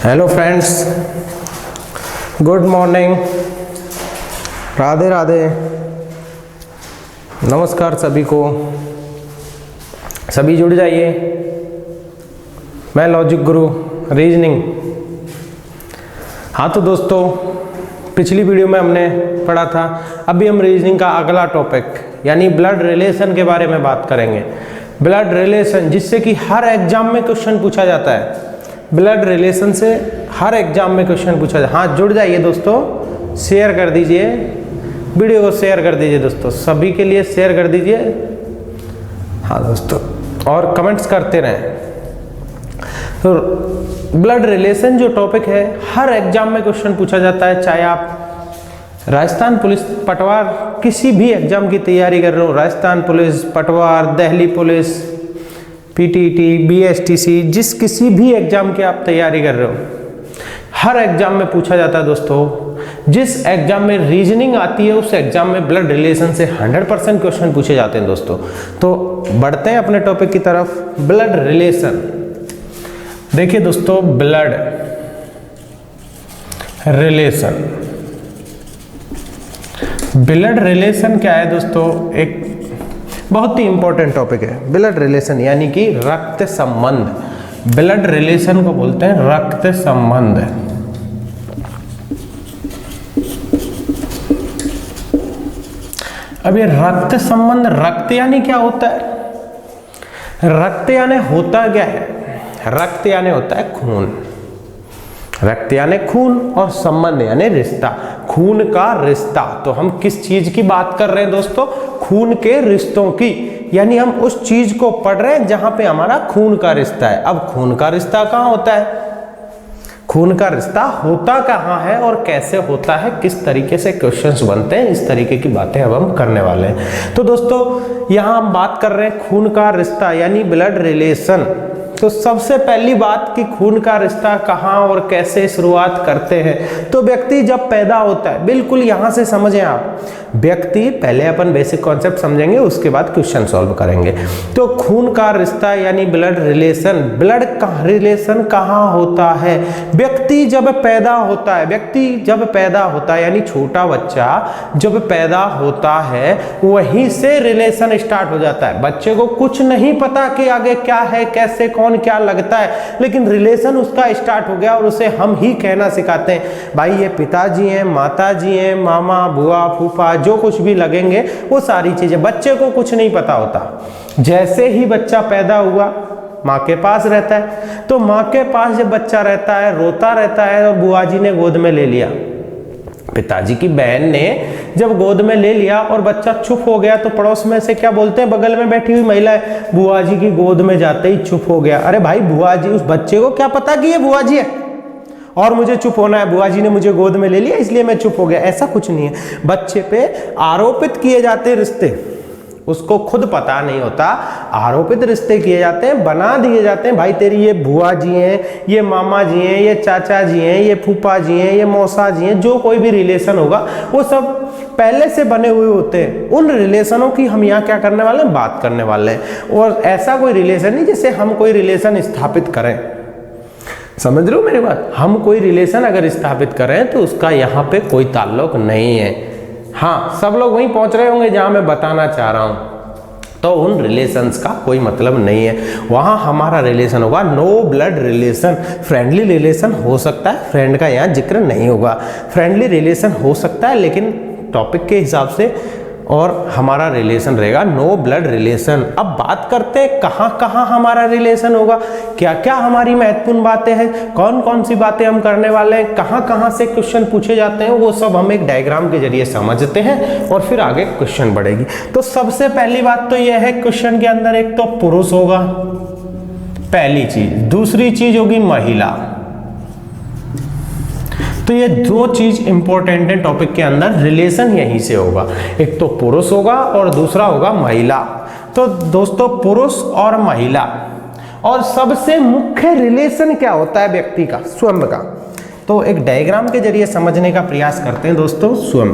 Hello friends, good morning, Radhe Radhe, नमस्कार सभी को। सभी जुड़ जाइए। मैं लॉजिक गुरु रीजनिंग। हाँ तो दोस्तों, पिछली वीडियो में हमने पढ़ा था, अभी हम रीजनिंग का अगला टॉपिक यानी ब्लड रिलेशन के बारे में बात करेंगे। ब्लड रिलेशन जिससे कि हर एग्जाम में क्वेश्चन पूछा जाता है। ब्लड रिलेशन से हर एग्जाम में क्वेश्चन पूछा जाता है। हाँ, जुड़ जाइए दोस्तों, शेयर कर दीजिए वीडियो को, शेयर कर दीजिए दोस्तों, सभी के लिए शेयर कर दीजिए। हाँ दोस्तों, और कमेंट्स करते रहें। तो ब्लड रिलेशन जो टॉपिक है, हर एग्जाम में क्वेश्चन पूछा जाता है। चाहे आप राजस्थान पुलिस, पटवार, किसी भी एग्जाम की तैयारी कर रहे हो, राजस्थान पुलिस, पटवार, दिल्ली पुलिस, पीटीटी, बीएसटीसी, जिस किसी भी एग्जाम की आप तैयारी कर रहे हो, हर एग्जाम में पूछा जाता है दोस्तों। जिस एग्जाम में रीजनिंग आती है उस एग्जाम में bet रिलेशन से 100% क्वेश्चन पूछे जाते हैं दोस्तों। तो बढ़ते हैं अपने टॉपिक की तरफ, ब्लड रिलेशन। देखिए दोस्तों, ब्लड रिलेशन, ब्लड रिलेशन क्या है दोस्तों? एक बहुत ही इंपॉर्टेंट टॉपिक है ब्लड रिलेशन, यानी कि रक्त संबंध। ब्लड रिलेशन को बोलते हैं रक्त संबंध। अब ये रक्त संबंध, रक्त यानी क्या होता है? रक्त यानी होता क्या है? रक्त यानी होता है खून। रक्त यानी खून और संबंध यानी रिश्ता, खून का रिश्ता। तो हम किस चीज की बात कर रहे हैं दोस्तों? खून के रिश्तों की, यानी हम उस चीज को पढ़ रहे हैं जहां पे हमारा खून का रिश्ता है। अब खून का रिश्ता कहां होता है? खून का रिश्ता होता कहां है और कैसे होता है, किस तरीके से क्वेश्चंस बनते हैं, इस तरीके की बातें अब हम करने वाले हैं। तो दोस्तों, यहां हम बात कर रहे हैं खून का रिश्ता यानी ब्लड रिलेशन। तो सबसे पहली बात कि खून का रिश्ता कहाँ और कैसे शुरुआत करते हैं। तो व्यक्ति जब पैदा होता है, बिल्कुल यहाँ से समझें आप, व्यक्ति पहले अपन बेसिक कॉन्सेप्ट समझेंगे, उसके बाद क्वेश्चन सॉल्व करेंगे। तो खून का रिश्ता यानी ब्लड रिलेशन, ब्लड का रिलेशन कहाँ होता है? व्यक्ति जब पैदा होता है, व्यक्ति जब पैदा होता है यानी छोटा बच्चा जब पैदा होता है, वहीं से रिलेशन स्टार्ट हो जाता है। बच्चे को कुछ नहीं पता कि आगे क्या है, कैसे, कौन क्या लगता है, लेकिन रिलेशन उसका स्टार्ट हो गया और उसे हम ही कहना सिखाते हैं, भाई ये पिताजी हैं, माताजी हैं, मामा, बुआ, फूफा, जो कुछ भी लगेंगे वो सारी चीजें। बच्चे को कुछ नहीं पता होता। जैसे ही बच्चा पैदा हुआ, माँ के पास रहता है, तो माँ के पास जब बच्चा रहता है, रोता रहता है, और बुआ जी ने गोद में ले लिया, पिताजी की बहन ने जब गोद में ले लिया और बच्चा चुप हो गया, तो पड़ोस में से क्या बोलते हैं, बगल में बैठी हुई महिला है, बुआ जी की गोद में जाते ही चुप हो गया। अरे भाई, बुआ जी, उस बच्चे को क्या पता कि ये बुआ जी है और मुझे चुप होना है, बुआ जी ने मुझे गोद में ले लिया इसलिए मैं चुप हो गया। ऐसा कुछ नहीं है। बच्चे पे आरोपित किए जाते रिश्ते, उसको खुद पता नहीं होता, आरोपित रिश्ते किए जाते हैं, बना दिए जाते हैं। भाई तेरी ये बुआ जी हैं, ये मामा जी हैं, ये चाचा जी हैं, ये फूफा जी हैं, ये मौसा जी हैं, जो कोई भी रिलेशन होगा वो सब पहले से बने हुए होते हैं। उन रिलेशनों की हम यहाँ क्या करने वाले हैं? बात करने वाले हैं। और ऐसा कोई रिलेशन नहीं जिससे हम कोई रिलेशन स्थापित करें। समझ रहे हो मेरी बात? हम कोई रिलेशन अगर स्थापित करें तो उसका यहाँ पे कोई ताल्लुक नहीं है। हाँ, सब लोग वहीं पहुंच रहे होंगे जहां मैं बताना चाह रहा हूं। तो उन रिलेशंस का कोई मतलब नहीं है। वहां हमारा रिलेशन होगा no blood relation. Friendly relation हो सकता है, फ्रेंड का यहाँ जिक्र नहीं होगा। फ्रेंडली रिलेशन हो सकता है लेकिन टॉपिक के हिसाब से, और हमारा रिलेशन रहेगा नो ब्लड रिलेशन। अब बात करते हैं कहाँ कहाँ हमारा रिलेशन होगा, क्या क्या हमारी महत्वपूर्ण बातें हैं, कौन कौन सी बातें हम करने वाले हैं, कहाँ कहाँ से क्वेश्चन पूछे जाते हैं, वो सब हम एक डायग्राम के जरिए समझते हैं और फिर आगे क्वेश्चन बढ़ेगी। तो सबसे पहली बात तो यह है, क्वेश्चन के अंदर एक तो पुरुष होगा, पहली चीज। दूसरी चीज होगी महिला। तो ये दो चीज इंपॉर्टेंट है टॉपिक के अंदर, रिलेशन यहीं से होगा। एक तो पुरुष होगा और दूसरा होगा महिला। तो दोस्तों, पुरुष और महिला, और सबसे मुख्य रिलेशन क्या होता है व्यक्ति का, स्वयं का। तो एक डायग्राम के जरिए समझने का प्रयास करते हैं दोस्तों। स्वयं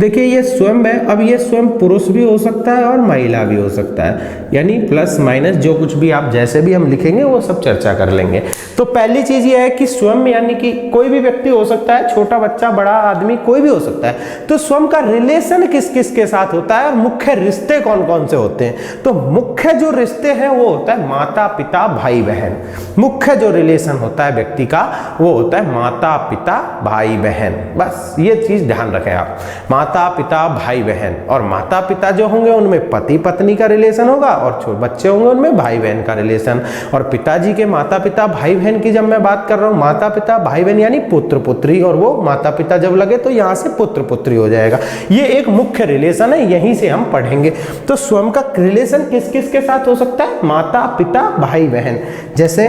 देखिए ये स्वयं है, अब ये स्वयं पुरुष भी हो सकता है और महिला भी हो सकता है, यानी प्लस माइनस जो कुछ भी आप जैसे भी हम लिखेंगे वो सब चर्चा कर लेंगे। तो पहली चीज ये है कि स्वयं यानी कि कोई भी व्यक्ति हो सकता है, छोटा बच्चा, बड़ा आदमी, कोई भी हो सकता है। तो स्वयं का रिलेशन किस किस के साथ होता है और मुख्य रिश्ते कौन कौन से होते हैं? तो मुख्य जो रिश्ते हैं वो होता है माता पिता भाई बहन। मुख्य जो रिलेशन होता है व्यक्ति का वो होता है माता पिता भाई बहन। बस ये चीज ध्यान रखें आप, माता पिता भाई बहन। और माता पिता जो होंगे उनमें पति पत्नी का रिलेशन होगा और छोटे बच्चे होंगे उनमें भाई बहन का रिलेशन। और पिताजी के माता पिता भाई बहन की जब मैं बात कर रहा हूं, माता पिता भाई बहन यानी पुत्र पुत्री, और वो माता पिता जब लगे तो यहां से पुत्र पुत्री हो जाएगा। ये एक मुख्य रिलेशन है, यहीं से हम पढ़ेंगे। तो स्वयं का रिलेशन किस किस के साथ हो सकता है? माता पिता भाई बहन। जैसे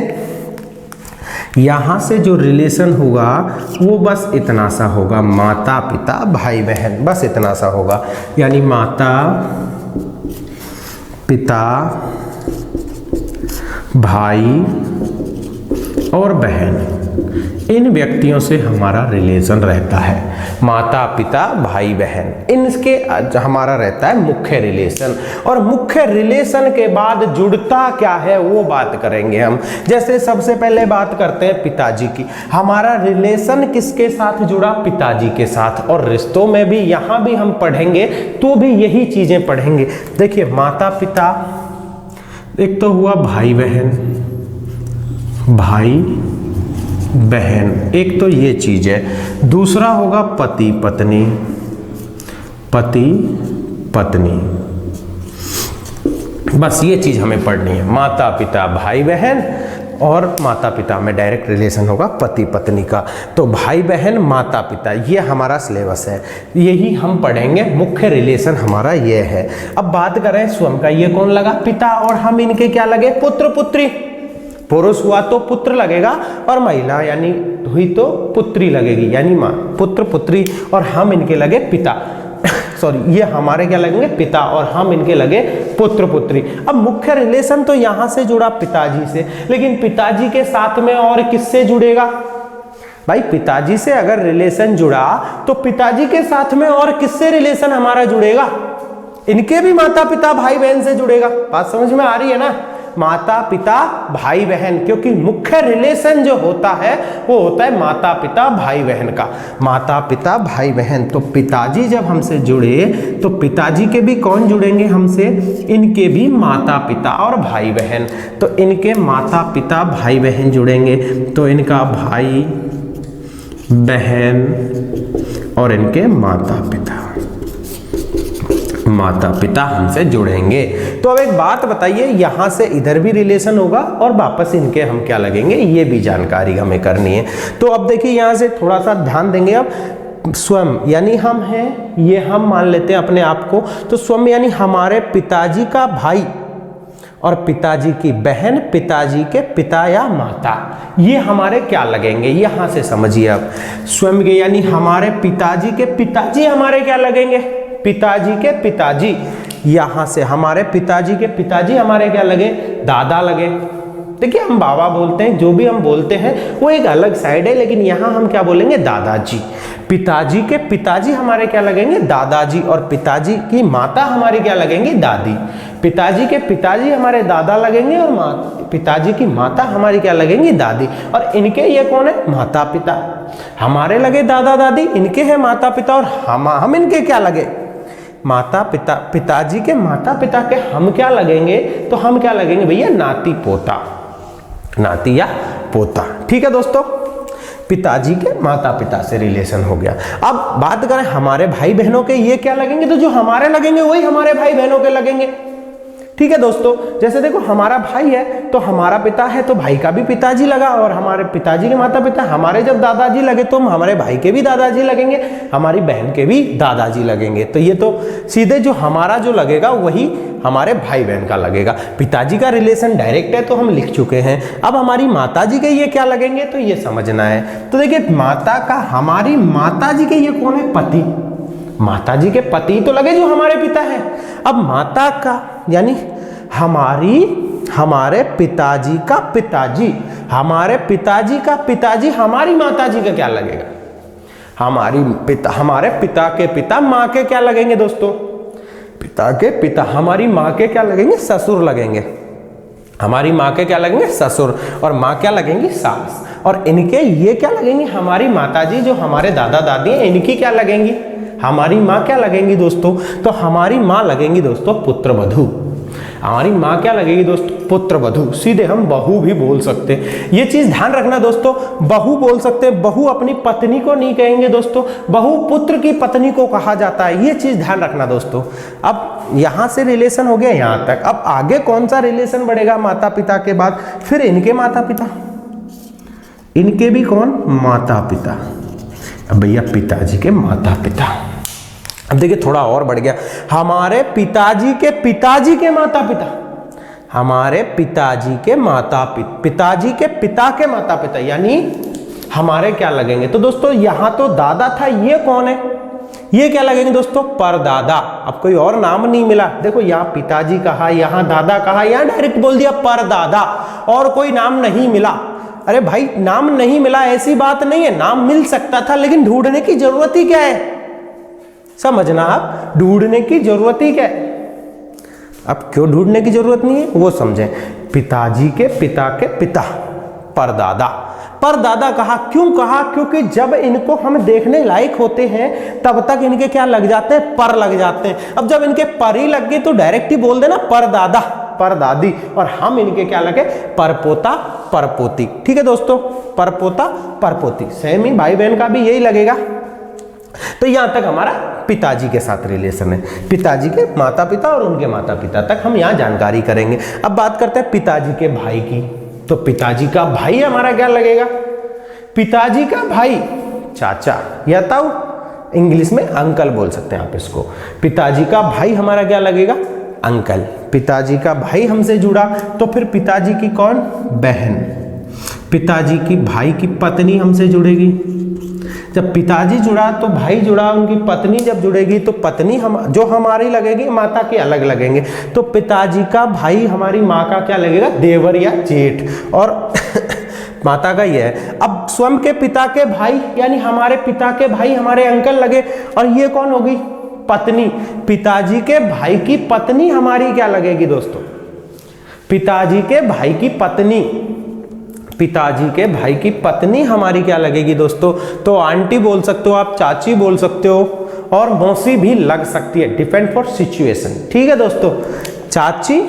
यहां से जो रिलेशन होगा वो बस इतना सा होगा, माता पिता भाई बहन, बस इतना सा होगा। यानी माता पिता भाई और बहन, इन व्यक्तियों से हमारा रिलेशन रहता है। माता पिता भाई बहन, इनके हमारा रहता है मुख्य रिलेशन। और मुख्य रिलेशन के बाद जुड़ता क्या है वो बात करेंगे हम। जैसे सबसे पहले बात करते हैं पिताजी की। हमारा रिलेशन किसके साथ जुड़ा? पिताजी के साथ। और रिश्तों में भी यहां भी हम पढ़ेंगे तो भी यही चीजें पढ़ेंगे। देखिए माता पिता, एक तो हुआ भाई बहन, भाई बहन, एक तो ये चीज है। दूसरा होगा पति पत्नी, पति पत्नी। बस ये चीज हमें पढ़नी है, माता पिता भाई बहन और माता पिता में डायरेक्ट रिलेशन होगा पति पत्नी का। तो भाई बहन माता पिता, ये हमारा सिलेबस है, यही हम पढ़ेंगे। मुख्य रिलेशन हमारा ये है। अब बात करें स्वयं का, ये कौन लगा? पिता। और हम इनके क्या लगे? पुत्र पुत्री। पुरुष हुआ तो पुत्र लगेगा और महिला यानी हुई तो पुत्री लगेगी, यानी माँ, पुत्र पुत्री। और हम इनके लगे पिता सॉरी, ये हमारे क्या लगेंगे? पिता। और हम इनके लगे पुत्र पुत्री। अब मुख्य रिलेशन तो यहां से जुड़ा पिताजी से, लेकिन पिताजी के साथ में और किससे जुड़ेगा? भाई पिताजी से अगर रिलेशन जुड़ा तो पिताजी के साथ में और किससे रिलेशन हमारा जुड़ेगा? इनके भी माता पिता भाई बहन से जुड़ेगा। बात समझ में आ रही है ना? माता पिता भाई बहन, क्योंकि मुख्य रिलेशन जो होता है वो होता है माता पिता भाई बहन का। माता पिता भाई बहन, तो पिताजी जब हमसे जुड़े तो पिताजी के भी कौन जुड़ेंगे हमसे? इनके भी माता पिता और भाई बहन। तो इनके माता पिता भाई बहन जुड़ेंगे, तो इनका भाई बहन और इनके माता पिता हमसे जुड़ेंगे। तो अब एक बात बताइए, यहां से इधर भी रिलेशन होगा और वापस इनके हम क्या लगेंगे, ये भी जानकारी हमें करनी है। तो अब देखिए यहां से थोड़ा सा ध्यान देंगे। अब स्वयं यानी हम हैं, ये हम मान लेते हैं अपने आप को। तो स्वयं यानी हमारे पिताजी का भाई और पिताजी की बहन, पिताजी के पिता या माता, ये हमारे क्या लगेंगे? यहां से समझिए अब। स्वयं के यानी हमारे पिताजी के पिताजी हमारे क्या लगेंगे? पिताजी के पिताजी। यहां से हमारे पिताजी के पिताजी हमारे क्या लगे? दादा लगे। देखिए हम बाबा बोलते हैं, जो भी हम बोलते हैं वो एक अलग साइड है, लेकिन यहां हम क्या बोलेंगे? दादाजी। पिताजी के पिताजी हमारे क्या लगेंगे? दादाजी। और पिताजी की माता हमारी क्या लगेंगी? दादी। पिताजी के पिताजी हमारे दादा लगेंगे और पिताजी की माता हमारी क्या लगेंगी? दादी। और इनके ये कौन है? माता पिता। हमारे लगे दादा दादी, इनके हैं माता पिता, और हम इनके क्या लगे? माता पिता। पिताजी के माता पिता के हम क्या लगेंगे? तो हम क्या लगेंगे भैया? नाती पोता, नाती या पोता। ठीक है दोस्तों, पिताजी के माता पिता से रिलेशन हो गया। अब बात करें हमारे भाई बहनों के, ये क्या लगेंगे? तो जो हमारे लगेंगे वही हमारे भाई बहनों के लगेंगे। ठीक है दोस्तों, जैसे देखो हमारा भाई है तो हमारा पिता है तो भाई का भी पिताजी लगा, और हमारे पिताजी के माता पिता, हमारे जब दादाजी लगे तो हमारे भाई के भी दादाजी लगेंगे, हमारी बहन के भी दादाजी लगेंगे। तो ये तो सीधे जो हमारा जो लगेगा वही हमारे भाई बहन का लगेगा। पिताजी का रिलेशन डायरेक्ट है तो हम लिख चुके हैं। अब हमारी माताजी के ये क्या लगेंगे, तो ये समझना है। तो देखिए माता का, हमारी माताजी के ये कौन है? पति। माताजी के पति तो लगे जो हमारे पिता है। अब माता का यानी हमारे पिताजी का पिताजी, हमारे पिताजी का पिताजी हमारी माताजी का क्या लगेगा? हमारे पिता के पिता माँ के क्या लगेंगे दोस्तों? पिता के पिता। हमारी माँ के क्या लगेंगे? ससुर लगेंगे। हमारी माँ के क्या लगेंगे? ससुर। और माँ क्या लगेंगी? सास। और इनके ये क्या लगेंगी? हमारी माताजी जो हमारे दादा दादी हैं, इनकी क्या लगेंगी? हमारी माँ क्या लगेंगी दोस्तों? तो हमारी माँ लगेंगी दोस्तों पुत्रवधू। हमारी माँ क्या लगेगी दोस्तों? पुत्रवधू। सीधे हम बहू भी बोल सकते हैं। ये चीज ध्यान रखना दोस्तों, बहू बोल सकते हैं, बहू अपनी पत्नी को नहीं कहेंगे दोस्तों, बहू पुत्र की पत्नी को कहा जाता है। ये चीज ध्यान रखना दोस्तों। अब यहां से रिलेशन हो गया यहां तक। अब आगे कौन सा रिलेशन बढ़ेगा माता पिता के बाद? फिर इनके माता पिता, इनके भी कौन? माता पिता। अब भैया पिताजी के माता पिता। अब देखिए थोड़ा और बढ़ गया, हमारे पिताजी के माता पिता, हमारे पिताजी के माता पिता, पिताजी के पिता के माता पिता, यानी हमारे क्या लगेंगे? तो दोस्तों यहां तो दादा था, ये कौन है? ये क्या लगेंगे दोस्तों? परदादा। अब कोई और नाम नहीं मिला, देखो यहाँ पिताजी कहा, यहाँ दादा कहा, यहाँ डायरेक्ट बोल दिया परदादा, और कोई नाम नहीं मिला। अरे भाई नाम नहीं मिला ऐसी बात नहीं है, नाम मिल सकता था, लेकिन ढूंढने की जरूरत ही क्या है? समझना आप, ढूंढने की जरूरत ही क्या है? अब क्यों ढूंढने की जरूरत नहीं है वो समझें। पिताजी के पिता परदादा। परदादा कहा, क्यों कहा? क्योंकि जब इनको हम देखने लायक होते हैं तब तक इनके क्या लग जाते हैं? पर लग जाते हैं। अब जब इनके पर ही लग गए तो डायरेक्ट ही बोल देना परदादा परदादी, और हम इनके क्या लगे? परपोता परपोती। ठीक है दोस्तों, परपोता परपोती। सेम ही भाई बहन का भी यही लगेगा। तो यहां तक हमारा पिताजी के साथ रिलेशन है, पिताजी के माता पिता और उनके माता पिता तक हम यहां जानकारी करेंगे। अब बात करते हैं पिताजी के भाई की। तो पिताजी का भाई हमारा क्या लगेगा? पिताजी का भाई चाचा या ताऊ, इंग्लिश में अंकल बोल सकते हैं आप इसको। पिताजी का भाई हमारा क्या लगेगा? अंकल। पिताजी का भाई हमसे जुड़ा तो फिर पिताजी की कौन? बहन। पिताजी की भाई की पत्नी हमसे जुड़ेगी। जब पिताजी जुड़ा तो भाई जुड़ा, उनकी पत्नी जब जुड़ेगी तो पत्नी हम जो हमारी लगेगी, माता के अलग लगेंगे। तो पिताजी का भाई हमारी माँ का क्या लगेगा? देवर या जेठ। और माता का ये है। अब स्वयं के पिता के भाई, यानी हमारे पिता के भाई हमारे अंकल लगे, और ये कौन होगी? पत्नी। पिताजी के भाई की पत्नी हमारी क्या लगेगी दोस्तों? पिताजी के भाई की पत्नी। पिताजी के भाई की पत्नी हमारी क्या लगेगी दोस्तों? तो आंटी बोल सकते हो आप, चाची बोल सकते हो, और मौसी भी लग सकती है, डिपेंड फॉर सिचुएशन। ठीक है दोस्तों, चाची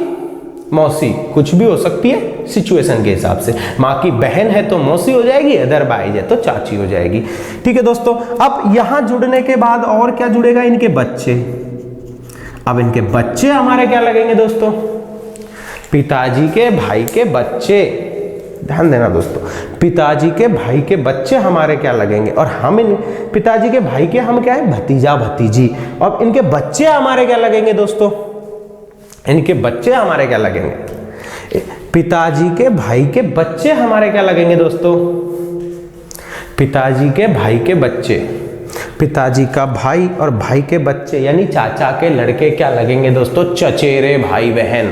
मौसी कुछ भी हो सकती है सिचुएशन के हिसाब से। माँ की बहन है तो मौसी हो जाएगी, अदरवाइज है तो चाची हो जाएगी। ठीक है दोस्तों, अब यहां जुड़ने के बाद और क्या जुड़ेगा? इनके बच्चे। अब इनके बच्चे हमारे क्या लगेंगे दोस्तों? पिताजी के भाई के बच्चे। ध्यान देना दोस्तों, पिताजी के भाई के बच्चे हमारे क्या लगेंगे? और हम इन पिताजी के भाई के हम क्या है? भतीजा भतीजी। अब इनके बच्चे हमारे क्या लगेंगे दोस्तों? इनके बच्चे हमारे क्या लगेंगे? पिताजी के भाई के बच्चे हमारे क्या लगेंगे दोस्तों? पिताजी के भाई के बच्चे। पिताजी का भाई और भाई के बच्चे यानी चाचा के लड़के क्या लगेंगे दोस्तों? चचेरे भाई बहन।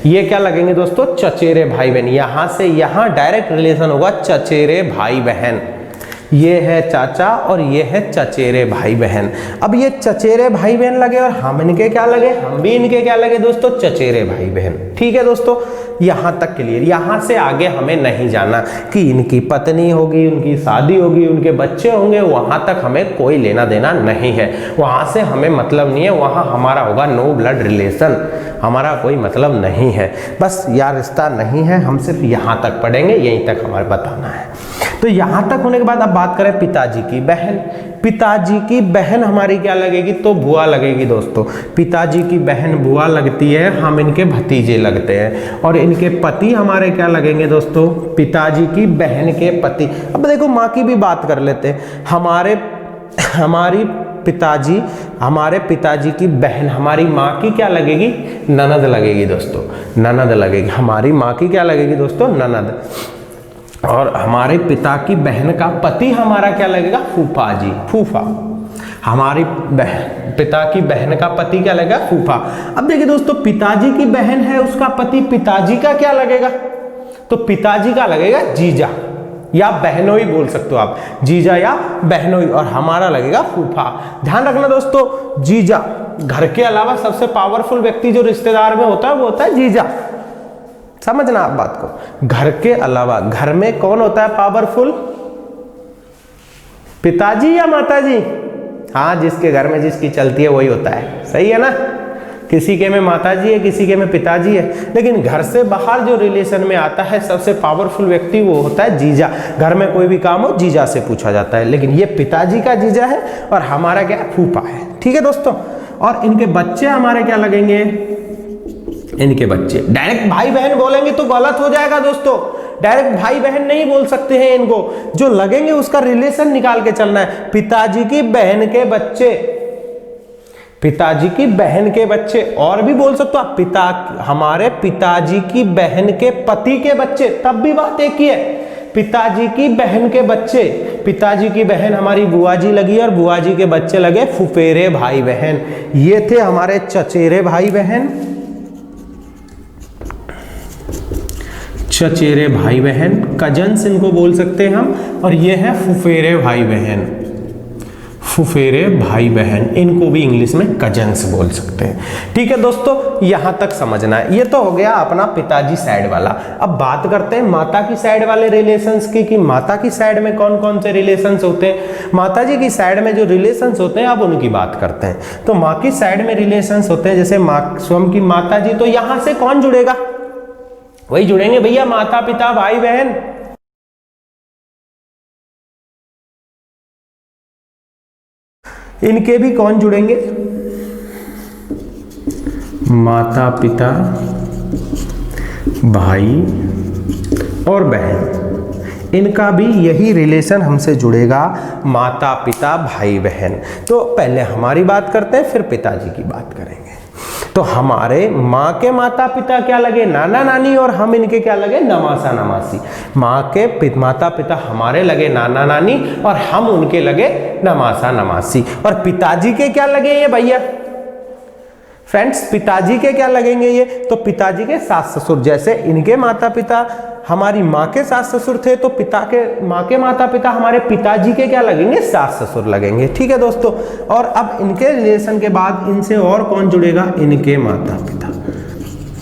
ये क्या लगेंगे दोस्तों? चचेरे भाई बहन। यहां से यहां डायरेक्ट रिलेशन होगा चचेरे भाई बहन। ये है चाचा और ये है चचेरे भाई बहन। अब ये चचेरे भाई बहन लगे और हम इनके क्या लगे? हम भी इनके क्या लगे दोस्तों? चचेरे भाई बहन। ठीक है दोस्तों, यहां तक क्लियर। यहां से आगे हमें नहीं जाना कि इनकी पत्नी होगी, उनकी शादी होगी, उनके बच्चे होंगे, वहां तक हमें कोई लेना देना नहीं है। वहां से हमें मतलब नहीं है, वहां हमारा होगा नो ब्लड रिलेशन, हमारा कोई मतलब नहीं है। बस यार रिश्ता नहीं है, हम सिर्फ यहां तक पढ़ेंगे, यहीं तक हमारे बताना है। तो यहां तक होने के बाद अब बात करें पिताजी की बहन। पिताजी की बहन हमारी क्या लगेगी? तो बुआ लगेगी दोस्तों। पिताजी की बहन बुआ लगती है, हम इनके भतीजे लगते हैं। और इनके पति हमारे क्या लगेंगे दोस्तों? पिताजी की बहन के पति। अब देखो माँ की भी बात कर लेते हैं। हमारे पिताजी की बहन हमारी माँ की क्या लगेगी? ननद लगेगी दोस्तों, ननद लगेगी। हमारी माँ की क्या लगेगी दोस्तों? ननद। और हमारे पिता की बहन का पति हमारा क्या लगेगा? फूफा जी, फूफा। हमारी पिता की बहन का पति क्या लगेगा? फूफा। अब देखिए दोस्तों, पिताजी की बहन है, उसका पति पिताजी का क्या लगेगा? तो पिताजी का लगेगा जीजा, या बहनोई बोल सकते हो आप, जीजा या बहनोई, और हमारा लगेगा फूफा। ध्यान रखना दोस्तों, जीजा, घर के अलावा सबसे पावरफुल व्यक्ति जो रिश्तेदार में होता है वो होता है जीजा। समझना आप बात को, घर के अलावा घर में कौन होता है पावरफुल? पिताजी या माताजी? हाँ, जिसके घर में जिसकी चलती है वही होता है, सही है ना। किसी के में माताजी है, किसी के में पिताजी है, लेकिन घर से बाहर जो रिलेशन में आता है सबसे पावरफुल व्यक्ति वो होता है जीजा। घर में कोई भी काम हो जीजा से पूछा जाता है, लेकिन ये पिताजी का जीजा है और हमारा क्या है? फूफा है। ठीक है दोस्तों, और इनके बच्चे हमारे क्या लगेंगे? इनके बच्चे, डायरेक्ट भाई बहन बोलेंगे तो गलत हो जाएगा दोस्तों, डायरेक्ट भाई बहन नहीं बोल सकते हैं इनको, जो लगेंगे उसका रिलेशन निकाल के चलना है। पिताजी की बहन के बच्चे, पिताजी की बहन के बच्चे, और भी बोल सकते हो आप, हमारे पिताजी की बहन के पति के बच्चे, तब भी बात एक ही है, पिताजी की बहन के बच्चे। पिताजी की बहन हमारी बुआ जी लगी और बुआ जी के बच्चे लगे फुफेरे भाई बहन। ये थे हमारे चचेरे भाई बहन, चचेरे भाई बहन, कजन्स इनको बोल सकते हैं हम, और ये है फुफेरे भाई बहन, फुफेरे भाई बहन, इनको भी इंग्लिश में कजन्स बोल सकते हैं। ठीक है दोस्तों, यहां तक समझना है। ये तो हो गया अपना पिताजी साइड वाला। अब बात करते हैं माता की साइड वाले रिलेशंस की, कि माता की साइड में कौन कौन से रिलेशंस होते हैं। माता जी की साइड में जो रिलेशंस होते हैं अब उनकी बात करते हैं। तो माँ की साइड में रिलेशंस होते हैं, जैसे स्वयं की माता जी, तो यहां से कौन जुड़ेगा? वही जुड़ेंगे भैया, माता पिता भाई बहन। इनके भी कौन जुड़ेंगे? माता पिता भाई और बहन, इनका भी यही रिलेशन हमसे जुड़ेगा, माता पिता भाई बहन। तो पहले हमारी बात करते हैं, फिर पिताजी की बात करेंगे। तो हमारे माँ के माता पिता क्या लगे? नाना नानी, और हम इनके क्या लगे? नमासा नमासी। माँ के माता पिता हमारे लगे नाना नानी और हम उनके लगे नमासा नमासी। और पिताजी के क्या लगे ये भैया? फ्रेंड्स, पिताजी के क्या लगेंगे ये? तो पिताजी के सास ससुर। जैसे इनके माता पिता हमारी माँ के सास ससुर थे, तो माँ के माता पिता हमारे पिताजी के क्या लगेंगे? सास ससुर लगेंगे। ठीक है दोस्तों, और अब इनके रिलेशन के बाद इनसे और कौन जुड़ेगा? इनके माता पिता,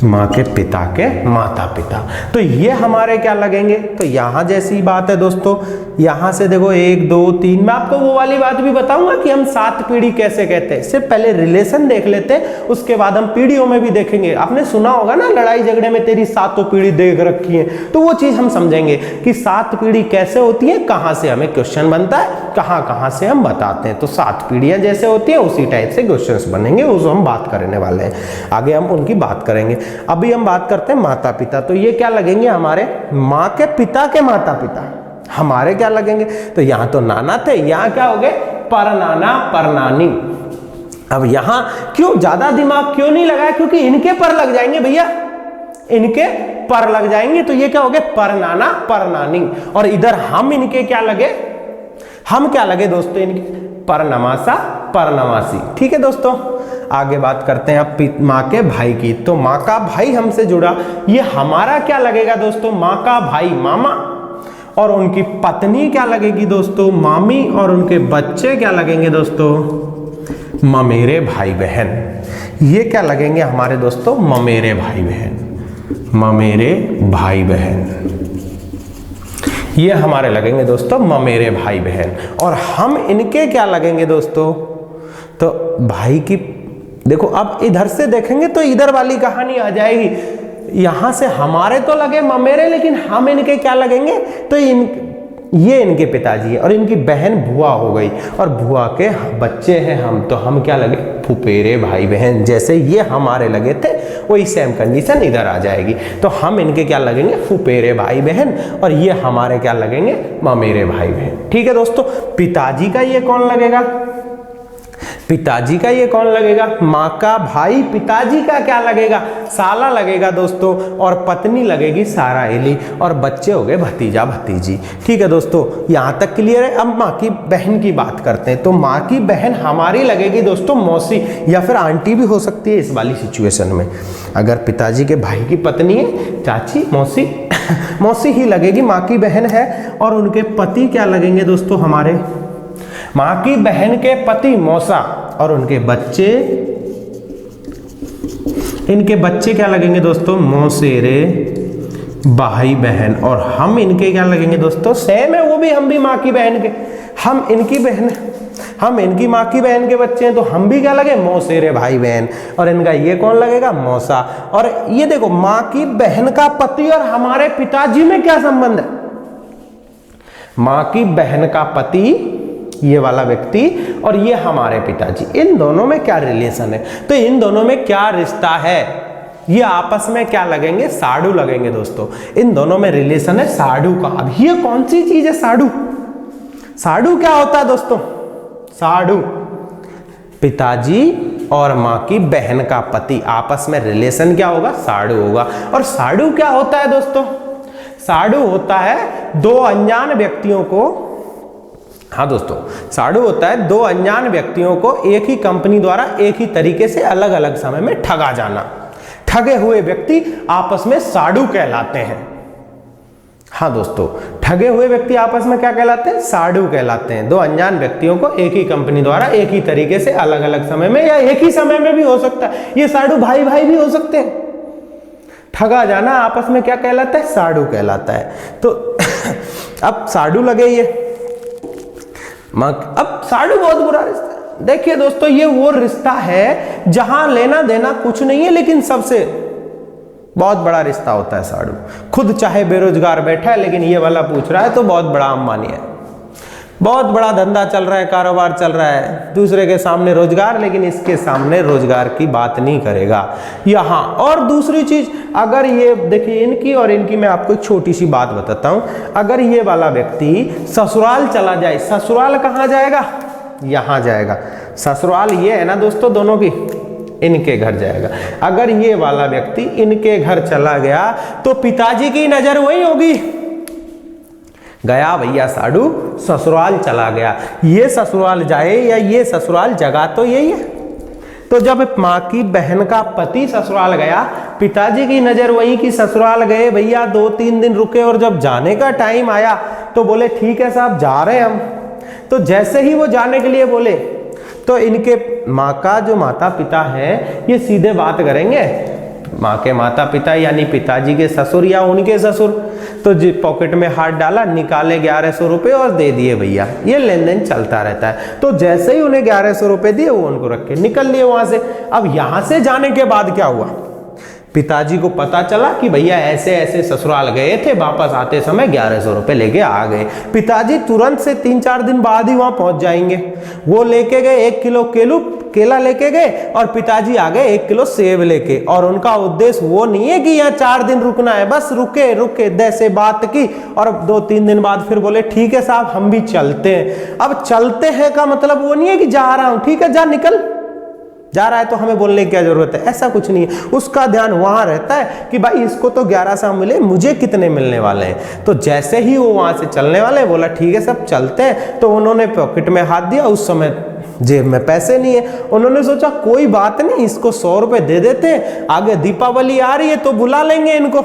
माँ के पिता के माता पिता। तो ये हमारे क्या लगेंगे? तो यहां जैसी बात है दोस्तों, यहां से देखो 1 2 3, मैं आपको वो वाली बात भी बताऊंगा कि हम 7 पीढ़ी कैसे कहते हैं। सिर्फ पहले रिलेशन देख लेते हैं, उसके बाद हम पीढ़ियों में भी देखेंगे। आपने सुना होगा ना, लड़ाई झगड़े में तेरी 7 पीढ़ी देख रखी है, तो वो चीज हम समझेंगे कि 7 पीढ़ी कैसे होती है, कहां से हमें क्वेश्चन बनता है, कहां से हम बताते हैं। तो 7 पीढ़ियां जैसे होती है उसी टाइप से क्वेश्चन बनेंगे, उसको हम बात करने वाले हैं, आगे हम उनकी बात करेंगे। अभी हम बात करते हैं माता पिता। तो ये क्या लगेंगे? हमारे माँ के पिता के माता पिता हमारे क्या लगेंगे? तो यहां तो नाना थे, यहां क्या हो गए? परनाना परनानी। अब यहां क्यों ज्यादा दिमाग क्यों नहीं लगाया? क्योंकि इनके पर लग जाएंगे भैया, इनके पर लग जाएंगे, तो ये क्या हो गए? परनाना परनानी। और इधर हम इनके क्या लगे? हम क्या लगे दोस्तों? इनके परनमासा परनमासी। ठीक है दोस्तों, आगे बात करते हैं अब माँ के भाई की। तो माँ का भाई हमसे जुड़ा, ये हमारा क्या लगेगा दोस्तों? माँ का भाई मामा, और उनकी पत्नी क्या लगेगी दोस्तों? मामी, और उनके बच्चे क्या लगेंगे दोस्तों? ममेरे भाई बहन। ये क्या लगेंगे हमारे दोस्तों? ममेरे भाई बहन, ममेरे भाई बहन, ये हमारे लगेंगे दोस्तों ममेरे भाई बहन। और हम इनके क्या लगेंगे दोस्तों? तो भाई की, देखो अब इधर से देखेंगे तो इधर वाली कहानी आ जाएगी। यहां से हमारे तो लगे ममेरे, लेकिन हम इनके क्या लगेंगे? तो ये इनके पिताजी है, और इनकी बहन बुआ हो गई, और बुआ के बच्चे हैं हम, तो हम क्या लगे? फुफेरे भाई बहन। जैसे ये हमारे लगे थे वही सेम कंडीशन इधर आ जाएगी। तो हम इनके क्या लगेंगे? फुफेरे भाई बहन, और ये हमारे क्या लगेंगे? ममेरे भाई बहन। ठीक है दोस्तों, पिताजी का ये कौन लगेगा? पिताजी का ये कौन लगेगा? माँ का भाई पिताजी का क्या लगेगा? साला लगेगा दोस्तों, और पत्नी लगेगी साराइली, और बच्चे हो गए भतीजा भतीजी। ठीक है दोस्तों, यहाँ तक क्लियर है। अब माँ की बहन की बात करते हैं। तो माँ की बहन हमारी लगेगी दोस्तों मौसी, या फिर आंटी भी हो सकती है इस वाली सिचुएशन में। अगर पिताजी के भाई की पत्नी है, चाची, मौसी मौसी ही लगेगी, माँ की बहन है। और उनके पति क्या लगेंगे दोस्तों हमारे, माँ की बहन के पति मौसा, और उनके बच्चे, इनके बच्चे क्या लगेंगे दोस्तों, मौसेरे भाई बहन। और हम इनके क्या लगेंगे दोस्तों, सेम है वो भी, हम भी माँ की बहन के, हम इनकी बहन, हम इनकी माँ की बहन के बच्चे हैं, तो हम भी क्या लगे, मौसेरे भाई बहन। और इनका ये कौन लगेगा, मौसा। और ये देखो, माँ की बहन का पति और हमारे पिताजी में क्या संबंध है, माँ की बहन का पति ये वाला व्यक्ति और ये हमारे पिताजी, इन दोनों में क्या रिलेशन है, तो इन दोनों में क्या रिश्ता है, ये आपस में क्या लगेंगे, साडू लगेंगे दोस्तों। इन दोनों में रिलेशन है साडू का। अब ये कौन सी चीज है साडू, साडू क्या होता है दोस्तों, साडू पिताजी और माँ की बहन का पति, आपस में रिलेशन क्या होगा, साडू होगा। और साडू क्या होता है दोस्तों, साडू होता है दो अनजान व्यक्तियों को, हाँ दोस्तों, साडू होता है दो अनजान व्यक्तियों को एक ही कंपनी द्वारा एक ही तरीके से अलग अलग समय में ठगा जाना। ठगे हुए व्यक्ति आपस में साडू कहलाते हैं। हाँ दोस्तों, ठगे हुए व्यक्ति आपस में क्या कहलाते हैं, साडू कहलाते हैं। दो अनजान व्यक्तियों को एक ही कंपनी द्वारा एक ही तरीके से अलग अलग समय में या एक ही समय में भी हो सकता है, ये साडू भाई भाई भी हो सकते हैं। ठगा जाना आपस में क्या कहलाता है, साडू कहलाता है। तो अब साडू लगे ये, अब साडू बहुत बुरा रिश्ता है। देखिए दोस्तों, ये वो रिश्ता है जहां लेना देना कुछ नहीं है, लेकिन सबसे बहुत बड़ा रिश्ता होता है साडू। खुद चाहे बेरोजगार बैठा है, लेकिन ये वाला पूछ रहा है तो बहुत बड़ा अंबानी है, बहुत बड़ा धंधा चल रहा है, कारोबार चल रहा है, दूसरे के सामने रोजगार, लेकिन इसके सामने रोजगार की बात नहीं करेगा यहाँ। और दूसरी चीज, अगर ये देखिए इनकी और इनकी मैं आपको एक छोटी सी बात बताता हूं, अगर ये वाला व्यक्ति ससुराल चला जाए, ससुराल कहाँ जाएगा, यहाँ जाएगा। ससुराल ये है ना दोस्तों दोनों की, इनके घर जाएगा। अगर ये वाला व्यक्ति इनके घर चला गया तो पिताजी की नजर वही होगी, गया भैया साडू ससुराल चला गया। ये ससुराल जाए या ये ससुराल, जगह तो यही है। तो जब माँ की बहन का पति ससुराल गया, पिताजी की नजर वही कि ससुराल गए भैया, 2-3 दिन रुके, और जब जाने का टाइम आया तो बोले ठीक है साहब जा रहे हैं हम। तो जैसे ही वो जाने के लिए बोले तो इनके माँ का जो माता पिता है ये सीधे बात करेंगे, माँ के माता पिता यानी पिताजी के ससुर या उनके ससुर, तो जी पॉकेट में हाथ डाला, निकाले 1100 रुपये और दे दिए भैया। ये लेन देन चलता रहता है। तो जैसे ही उन्हें 1100 रुपये दिए, वो उनको रख के निकल लिए वहां से। अब यहां से जाने के बाद क्या हुआ, पिताजी को पता चला कि भैया ऐसे ऐसे ससुराल गए थे, वापस आते समय 1100 रुपये लेके आ गए। पिताजी तुरंत से 3-4 दिन बाद ही वहां पहुंच जाएंगे। वो लेके गए 1 किलो केला लेके गए, और पिताजी आ गए 1 किलो सेब लेके। और उनका उद्देश्य वो नहीं है कि यहाँ 4 दिन रुकना है, बस रुके जैसे बात की, और 2-3 दिन बाद फिर बोले ठीक है साहब हम भी चलते हैं। अब चलते हैं का मतलब वो नहीं है कि जा रहा हूं, ठीक है जा निकल, जा रहा है तो हमें बोलने की क्या जरूरत है, ऐसा कुछ नहीं है। उसका ध्यान वहां रहता है कि भाई इसको तो 1100 मिले, मुझे कितने मिलने वाले हैं। तो जैसे ही वो वहां से चलने वाले, बोला ठीक है सब चलते हैं। तो उन्होंने पॉकेट में हाथ दिया, उस समय जेब में पैसे नहीं है। उन्होंने सोचा कोई बात नहीं, इसको 100 रुपए दे देते हैं, आगे दीपावली आ रही है तो बुला लेंगे इनको।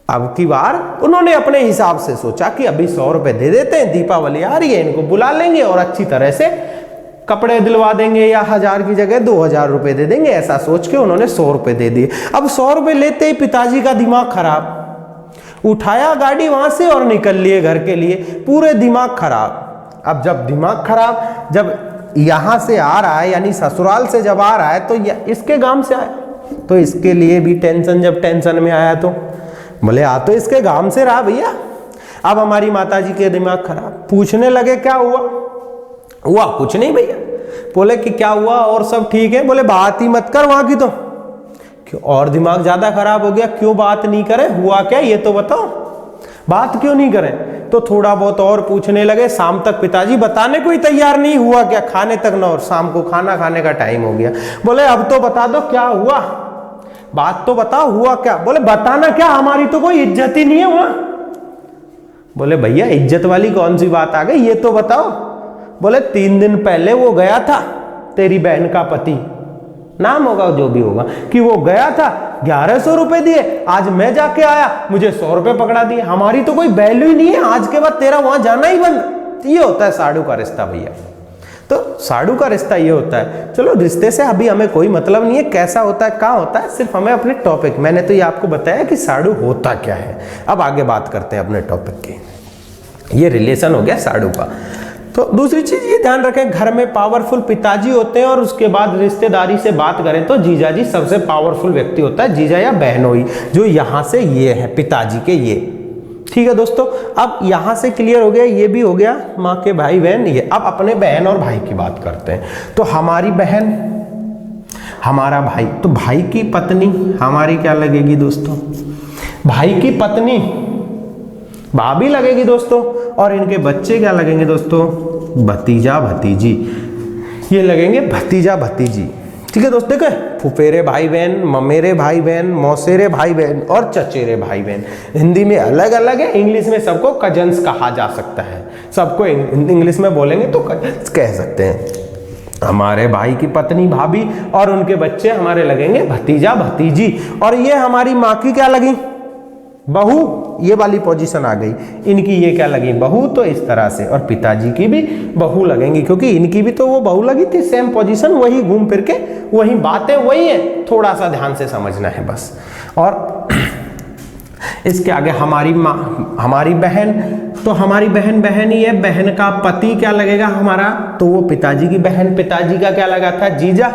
अब की बार उन्होंने अपने हिसाब से सोचा कि अभी 100 रुपए दे देते हैं, दीपावली आ रही है, इनको बुला लेंगे और अच्छी तरह से कपड़े दिलवा देंगे, या 1000 की जगह 2000 रुपए दे देंगे। ऐसा सोच के उन्होंने 100 रुपए दे दिए। अब 100 रुपए लेते ही पिताजी का दिमाग खराब, उठाया गाड़ी वहां से और निकल लिए घर के लिए, पूरे दिमाग खराब। अब जब दिमाग खराब, जब यहां से आ रहा है यानी ससुराल से जब आ रहा है तो इसके गांव से आया, तो इसके लिए भी टेंशन। जब टेंशन में आया तो बोले आ तो इसके गांव से रहा भैया। अब हमारी माताजी के दिमाग खराब, पूछने लगे क्या हुआ कुछ नहीं भैया। बोले कि क्या हुआ और सब ठीक है, बोले बात ही मत कर वहां की। तो क्यों, और दिमाग ज्यादा खराब हो गया, क्यों बात नहीं करे, हुआ क्या ये तो बताओ, बात क्यों नहीं करें। तो थोड़ा बहुत और पूछने लगे, शाम तक पिताजी बताने को ही तैयार नहीं, हुआ क्या खाने तक ना, और शाम को खाना खाने का टाइम हो गया। बोले अब तो बता दो क्या हुआ, बात तो बताओ हुआ क्या। बोले बताना क्या, हमारी तो कोई इज्जत ही नहीं है वहां। बोले भैया इज्जत वाली कौन सी बात आ गई, ये तो बताओ। बोले 3 दिन पहले वो गया था तेरी बहन का पति, नाम होगा जो भी होगा, कि वो गया था 1100 रुपए दिए, आज मैं जाके आया मुझे 100 रुपए पकड़ा दिए, हमारी तो कोई वैल्यू ही नहीं है, आज के बाद तेरा वहां जाना ही बंद। ये होता है साडू का रिश्ता भैया। तो साडू का रिश्ता ये होता है। चलो रिश्ते से अभी हमें कोई मतलब नहीं है, कैसा होता है कहाँ होता है, सिर्फ हमें अपने टॉपिक, मैंने तो ये आपको बताया कि साडू होता क्या है। अब आगे बात करते हैं अपने टॉपिक की। ये रिलेशन हो गया साडू का। तो दूसरी चीज ये ध्यान रखें, घर में पावरफुल पिताजी होते हैं और उसके बाद रिश्तेदारी से बात करें तो जीजाजी सबसे पावरफुल व्यक्ति होता है, जीजा या बहनोई, जो यहाँ से ये है पिताजी के ये। ठीक है दोस्तों, अब यहाँ से क्लियर हो गया, ये भी हो गया माँ के भाई बहन ये। अब अपने बहन और भाई की बात करते हैं। तो हमारी बहन, हमारा भाई, तो भाई की पत्नी हमारी क्या लगेगी दोस्तों, भाई की पत्नी भाभी लगेगी दोस्तों, और इनके बच्चे क्या लगेंगे दोस्तों, भतीजा भतीजी, ये लगेंगे भतीजा भतीजी। ठीक है दोस्त, देखो फुफेरे भाई बहन, ममेरे भाई बहन, मौसेरे भाई बहन और चचेरे भाई बहन। हिंदी में अलग अलग है, इंग्लिश में सबको कजन्स कहा जा सकता है। सबको इंग्लिश में बोलेंगे तो कजन्स कह सकते हैं। हमारे भाई की पत्नी भाभी और उनके बच्चे हमारे लगेंगे भतीजा भतीजी। और ये हमारी माँ की क्या लगी, बहू, ये वाली पोजीशन आ गई। इनकी ये क्या लगी, बहू, तो इस तरह से। और पिताजी की भी बहू लगेंगी, क्योंकि इनकी भी तो वो बहू लगी थी, सेम पोजीशन, वही घूम फिर के वही बातें वही है, थोड़ा सा ध्यान से समझना है बस। और इसके आगे हमारी माँ, हमारी बहन, तो हमारी बहन बहन ही है, बहन का पति क्या लगेगा हमारा, तो वो पिताजी की बहन, पिताजी का क्या लगा था, जीजा,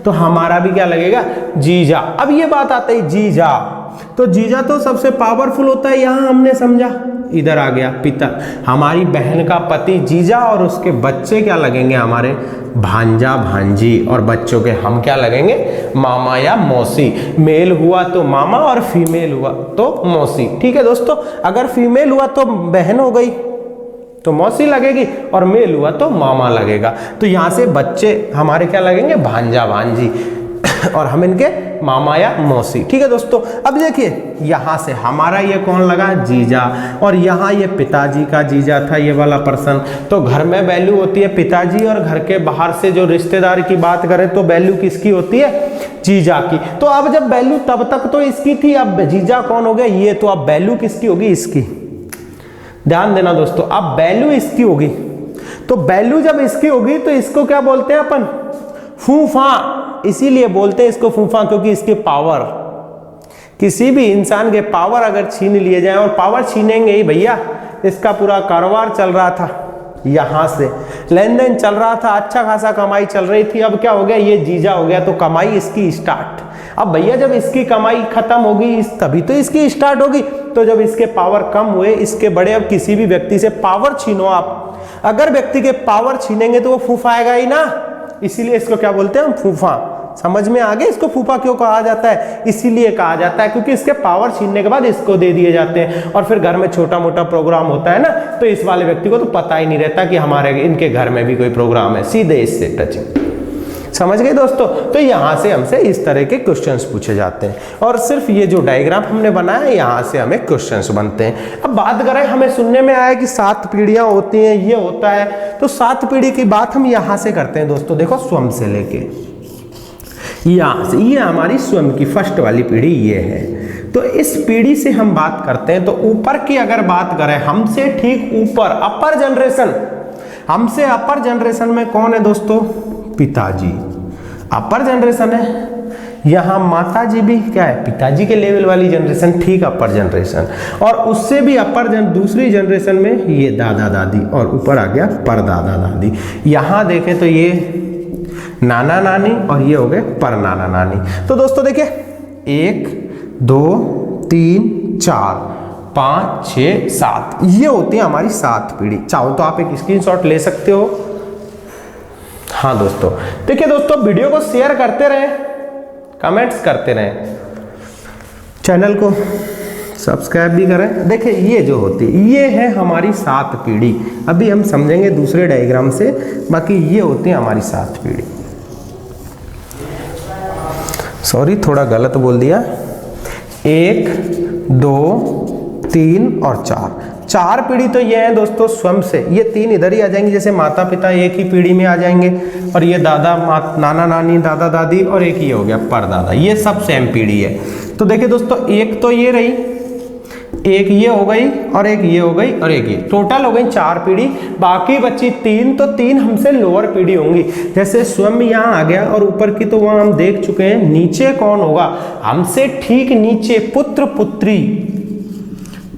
तो हमारा भी क्या लगेगा, जीजा। अब ये बात आता है जीजा, तो जीजा तो सबसे पावरफुल होता है, यहां हमने समझा, इधर आ गया पिता, हमारी बहन का पति जीजा, और उसके बच्चे क्या लगेंगे हमारे, भांजा भांजी, और बच्चों के हम क्या लगेंगे, मामा या मौसी। मेल हुआ तो मामा और फीमेल हुआ तो मौसी। ठीक है दोस्तों, अगर फीमेल हुआ तो बहन हो गई तो मौसी लगेगी, और मेल हुआ तो मामा लगेगा। तो यहां से बच्चे हमारे क्या लगेंगे, भांजा भांजी, और हम इनके मामा या मौसी। ठीक है दोस्तों, अब देखिए यहां से हमारा ये कौन लगा, जीजा, और यहाँ ये पिताजी का जीजा था, ये वाला पर्सन। तो घर में वैल्यू होती है पिताजी, और घर के बाहर से जो रिश्तेदार की बात करें तो वैल्यू किसकी होती है, जीजा की। तो अब जब वैल्यू तब तक तो इसकी थी, अब जीजा कौन हो गया, ये, तो अब वैल्यू किसकी होगी, इसकी। ध्यान देना दोस्तों, अब वैल्यू इसकी होगी। तो वैल्यू जब इसकी होगी तो इसको क्या बोलते हैं अपन, फूफा। इसीलिए बोलते हैं इसको फूफा, क्योंकि इसके पावर, किसी भी इंसान के पावर अगर छीन लिए जाए, और पावर छीनेंगे ही भैया, इसका पूरा कारोबार चल रहा था, यहां से लेन देन चल रहा था, अच्छा खासा कमाई चल रही थी। अब क्या हो गया, ये जीजा हो गया, तो कमाई इसकी स्टार्ट। अब भैया जब इसकी कमाई खत्म होगी तभी तो इसकी स्टार्ट होगी। तो जब इसके पावर कम हुए, इसके बड़े, अब किसी भी व्यक्ति से पावर छीनो आप, अगर व्यक्ति के पावर छीनेंगे तो वो फूफाएगा ही ना, इसीलिए इसको क्या बोलते हैं हम, फूफा। समझ में आ गया इसको फूफा क्यों कहा जाता है, इसीलिए कहा जाता है क्योंकि इसके पावर छीनने के बाद इसको दे दिए जाते हैं। और फिर घर में छोटा मोटा प्रोग्राम होता है ना, तो इस वाले व्यक्ति को तो पता ही नहीं रहता कि हमारे इनके घर में भी कोई प्रोग्राम है, सीधे इससे टचिंग। समझ गए दोस्तों, तो यहां से हमसे इस तरह के क्वेश्चंस पूछे जाते हैं, और सिर्फ ये जो डायग्राम हमने बनाया है यहां से हमें क्वेश्चंस बनते हैं। अब बात करें, हमें सुनने में आया कि 7 पीढ़ियां होती हैं, ये होता है, तो 7 पीढ़ी की बात हम यहां से करते हैं दोस्तों। देखो स्वयं से लेके यहाँ से, ये हमारी स्वयं की फर्स्ट वाली पीढ़ी ये है। तो इस पीढ़ी से हम बात करते हैं, तो ऊपर की अगर बात करें, हमसे ठीक ऊपर अपर जनरेशन, हमसे अपर जनरेशन में कौन है दोस्तों, पिताजी अपर जनरेशन है। यहाँ माता जी भी क्या है, पिताजी के लेवल वाली जनरेशन, ठीक अपर जनरेशन। और उससे भी अपर दूसरी जनरेशन में ये दादा दादी, और ऊपर आ गया परदादा दादी। यहाँ देखें तो ये नाना नानी, और ये हो गए पर नाना नानी। तो दोस्तों देखिए 1 2 3 4 5 6 7, ये होती है हमारी 7 पीढ़ी। चाहो तो आप एक स्क्रीनशॉट ले सकते हो। हाँ दोस्तों, देखिए दोस्तों, वीडियो को शेयर करते रहें, कमेंट्स करते रहें, चैनल को सब्सक्राइब भी करें। देखिए ये जो होती है, ये है हमारी 7 पीढ़ी। अभी हम समझेंगे दूसरे डायग्राम से, बाकी ये होती है हमारी 7 पीढ़ी। सॉरी, थोड़ा गलत बोल दिया। 1 2 3 और 4, 4 पीढ़ी तो ये है दोस्तों स्वयं से, ये 3 इधर ही आ जाएंगे, जैसे माता पिता एक ही पीढ़ी में आ जाएंगे, और ये दादा नाना नानी दादा दादी, और एक ही हो गया परदादा, ये सब सेम पीढ़ी है। तो देखिए दोस्तों, एक तो ये रही, एक ये हो गई, और एक ये हो गई, और एक ये, टोटल हो गई 4 पीढ़ी। बाकी बची 3, तो 3 हमसे लोअर पीढ़ी होंगी। जैसे स्वयं यहाँ आ गया, और ऊपर की तो वहां हम देख चुके हैं। नीचे कौन होगा? हमसे ठीक नीचे पुत्र पुत्री,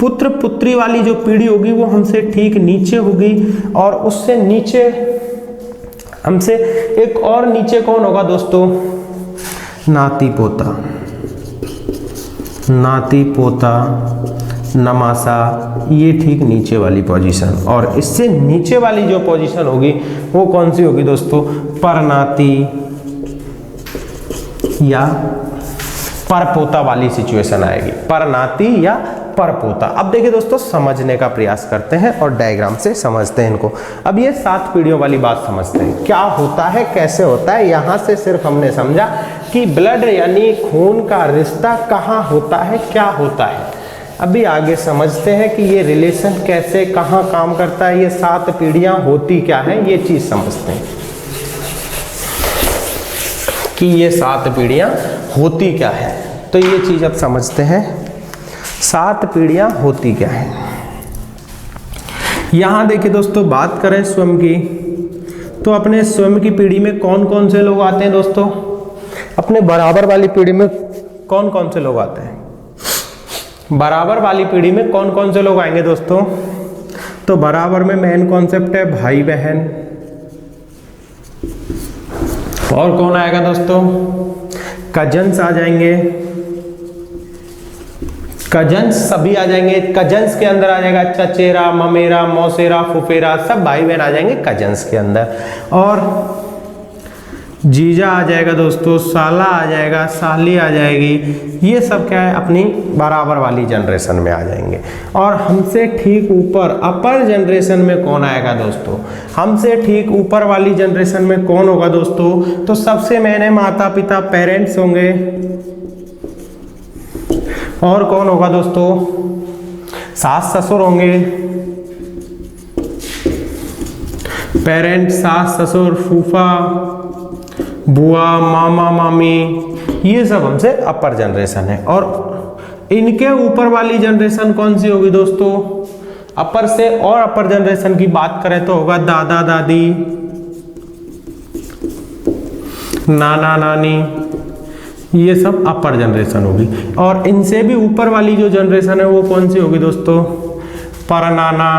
पुत्र पुत्री वाली जो पीढ़ी होगी वो हमसे ठीक नीचे होगी, और उससे नीचे हमसे एक और नीचे कौन होगा दोस्तों? नाती पोता, नाती पोता, नमासा, ये ठीक नीचे वाली पोजीशन। और इससे नीचे वाली जो पोजीशन होगी वो कौन सी होगी दोस्तों? परनाती या परपोता वाली सिचुएशन आएगी, परनाती या परपोता। अब देखिए दोस्तों, समझने का प्रयास करते हैं और डायग्राम से समझते हैं इनको। अब ये 7 पीढ़ियों वाली बात समझते हैं, क्या होता है, कैसे होता है। यहां से सिर्फ हमने समझा कि ब्लड यानी खून का रिश्ता कहाँ होता है, क्या होता है। अभी आगे समझते हैं कि ये रिलेशन कैसे कहाँ काम करता है, ये 7 पीढ़ियां होती क्या है, ये चीज समझते हैं कि ये 7 पीढ़ियां होती क्या है। तो ये चीज अब समझते हैं, 7 पीढ़ियां होती क्या है। यहां देखिए दोस्तों, बात करें स्वयं की, तो अपने स्वयं की पीढ़ी में कौन कौन से लोग आते हैं दोस्तों? अपने बराबर वाली पीढ़ी में कौन कौन से लोग आते हैं? बराबर वाली पीढ़ी में कौन कौन से लोग आएंगे दोस्तों? तो बराबर में मेन कॉन्सेप्ट है भाई बहन। और कौन आएगा दोस्तों? कजन्स आ जाएंगे, कजन्स सभी आ जाएंगे। कजन्स के अंदर आ जाएगा चचेरा, ममेरा, मौसेरा, फुफेरा, सब भाई बहन आ जाएंगे कजन्स के अंदर। और जीजा आ जाएगा दोस्तों, साला आ जाएगा, साली आ जाएगी। ये सब क्या है? अपनी बराबर वाली जनरेशन में आ जाएंगे। और हमसे ठीक ऊपर अपर जनरेशन में कौन आएगा दोस्तों? हमसे ठीक ऊपर वाली जनरेशन में कौन होगा दोस्तों? तो सबसे मैंने माता पिता, पेरेंट्स होंगे। और कौन होगा दोस्तों? सास ससुर होंगे, पेरेंट, सास ससुर, फूफा, बुआ, मामा, मामी, ये सब हमसे अपर जनरेशन है। और इनके ऊपर वाली जनरेशन कौन सी होगी दोस्तों? अपर से और अपर जनरेशन की बात करें तो होगा दादा दादी, नाना नानी, ये सब अपर जनरेशन होगी। और इनसे भी ऊपर वाली जो जनरेशन है वो कौन सी होगी दोस्तों? परनाना,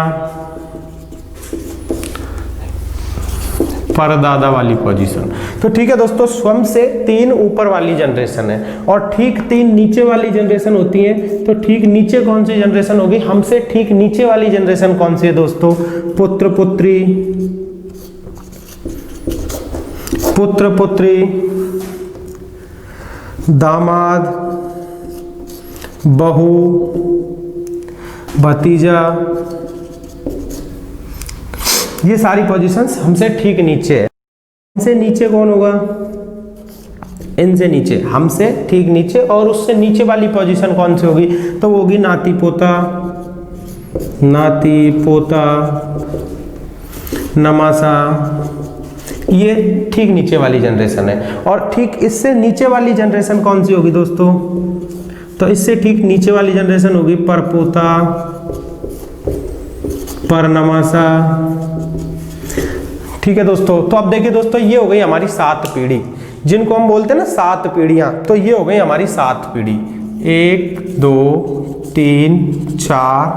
परदादा वाली पोजीशन। तो ठीक है दोस्तों, स्वयं से 3 ऊपर वाली जनरेशन है, और ठीक 3 नीचे वाली जनरेशन होती है। तो ठीक नीचे कौन सी जनरेशन होगी? हमसे ठीक नीचे वाली जनरेशन कौन सी है दोस्तों? पुत्र पुत्री, पुत्र पुत्री, दामाद, बहू, भतीजा, ये सारी पोजीशंस हमसे ठीक नीचे है। इनसे नीचे कौन होगा? इनसे नीचे, हमसे ठीक नीचे, और उससे नीचे वाली पोजीशन कौन सी होगी? तो वो होगी नाती पोता, नाती पोता, नमासा, ये ठीक नीचे वाली जनरेशन है। और ठीक इससे नीचे वाली जनरेशन कौन सी होगी दोस्तों? तो इससे ठीक नीचे वाली जनरेशन होगी परपोता, परनमासा। ठीक है दोस्तों, तो अब देखिए दोस्तों, ये हो गई हमारी 7 पीढ़ी, जिनको हम बोलते हैं ना 7 पीढ़ियां। तो ये हो गई हमारी 7 पीढ़ी, 1 2 3 4